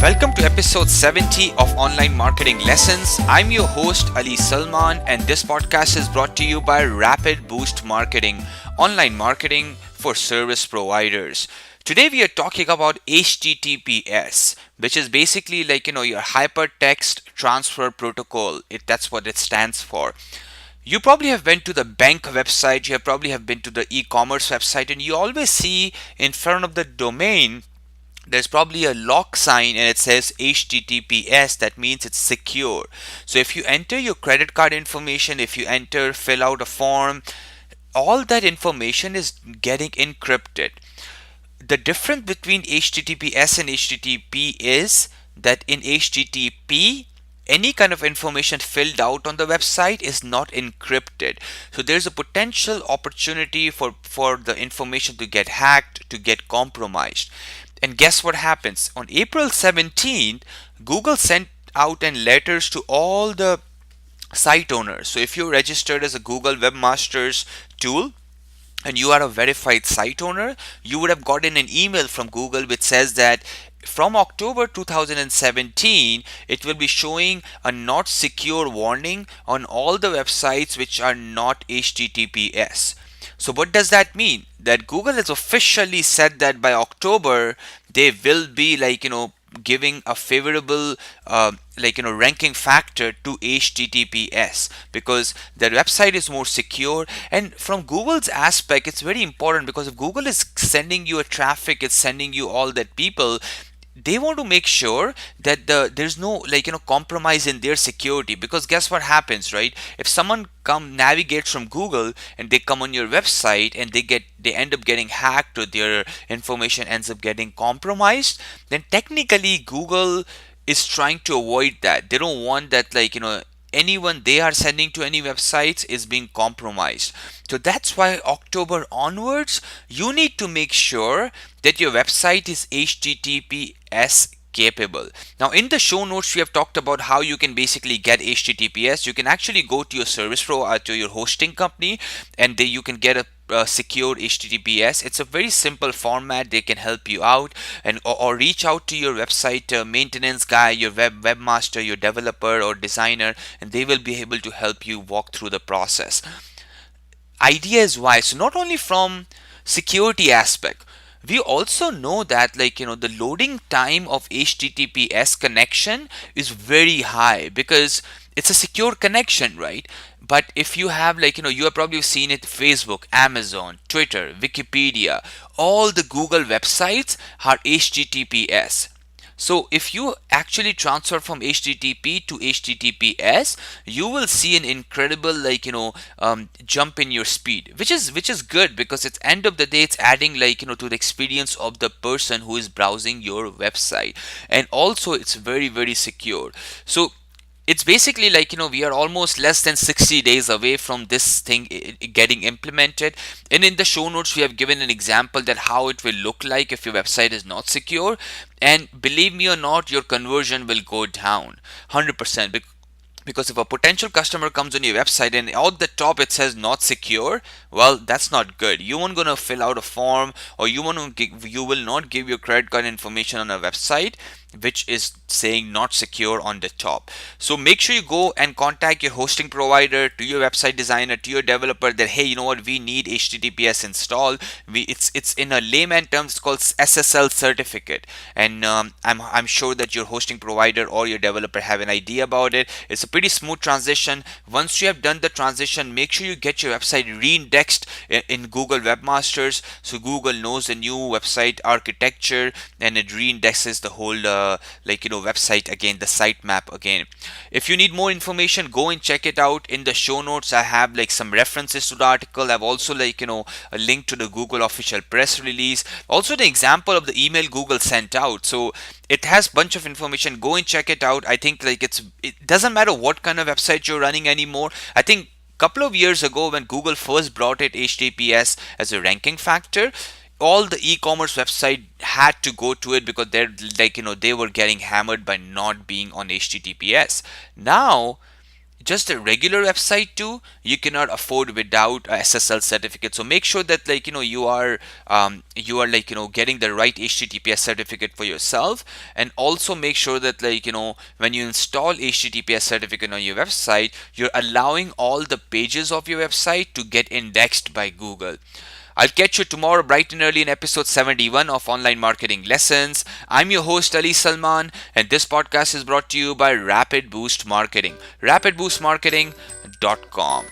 Welcome to episode 70 of Online Marketing Lessons. I'm your host Ali Salman, and this podcast is brought to you by Rapid Boost Marketing, online marketing for service providers. Today we are talking about HTTPS, which is basically your hypertext transfer protocol. That's what it stands for. You probably have been to the bank website, you have probably have been to the e-commerce website, and you always see in front of the domain there's probably a lock sign and it says HTTPS. That means it's secure. So if you enter your credit card information, if you fill out a form, all that information is getting encrypted. The difference between HTTPS and HTTP is that in HTTP, any kind of information filled out on the website is not encrypted. So there's a potential opportunity for the information to get hacked, to get compromised. And guess what happens? On April 17th, Google sent out letters to all the site owners. So if you're registered as a Google Webmasters tool, and you are a verified site owner, you would have gotten an email from Google which says that from October 2017, it will be showing a not secure warning on all the websites which are not HTTPS. So what does that mean? That Google has officially said that by October, they will be giving a favorable ranking factor to HTTPS because their website is more secure. And from Google's aspect, it's very important because if Google is sending you a traffic, it's sending you all that people, they want to make sure that there's no compromise in their security. Because guess what happens, right? If someone navigates from Google and they come on your website and they end up getting hacked or their information ends up getting compromised, then technically Google is trying to avoid that. They don't want that anyone they are sending to any websites is being compromised. So that's why October onwards, you need to make sure that your website is HTTPS capable. Now in the show notes we have talked about how you can basically get HTTPS. You can actually go to your service pro to your hosting company, and you can get a secure HTTPS. It's a very simple format. They can help you out, and or reach out to your website maintenance guy, your webmaster, your developer or designer, and they will be able to help you walk through the process. Idea is why. So not only from security aspect, we also know that the loading time of HTTPS connection is very high because it's a secure connection, right? But if you have you have probably seen it, Facebook, Amazon, Twitter, Wikipedia, all the Google websites are HTTPS. So if you actually transfer from HTTP to HTTPS, you will see an incredible jump in your speed, which is good because it's end of the day it's adding to the experience of the person who is browsing your website, and also it's very very secure. So it's basically we are almost less than 60 days away from this thing getting implemented. And in the show notes we have given an example that how it will look like if your website is not secure, and believe me or not, your conversion will go down 100%. Because if a potential customer comes on your website and at the top it says not secure, well, that's not good. You aren't going to fill out a form, or you will not give your credit card information on a website which is saying not secure on the top. So make sure you go and contact your hosting provider, to your website designer, to your developer that, hey, you know what, we need HTTPS installed. It's in a layman terms, it's called SSL certificate, and I'm sure that your hosting provider or your developer have an idea about it. It's a pretty smooth transition. Once you have done the transition, make sure you get your website re-indexed in Google Webmasters, so Google knows the new website architecture and it re-indexes the whole website again, the sitemap again. If you need more information, go and check it out. In the show notes I have some references to the article. I've also a link to the Google official press release, also the example of the email Google sent out. So it has bunch of information. Go and check it out. I think it doesn't matter what kind of website you're running anymore. I think couple of years ago when Google first brought it HTTPS as a ranking factor, all the e-commerce website had to go to it because they were getting hammered by not being on HTTPS. Now just a regular website too, you cannot afford without a SSL certificate. So make sure that you are getting the right HTTPS certificate for yourself, and also make sure that when you install HTTPS certificate on your website, you're allowing all the pages of your website to get indexed by Google. I'll catch you tomorrow bright and early in episode 71 of Online Marketing Lessons. I'm your host Ali Salman, and this podcast is brought to you by Rapid Boost Marketing. RapidBoostMarketing.com.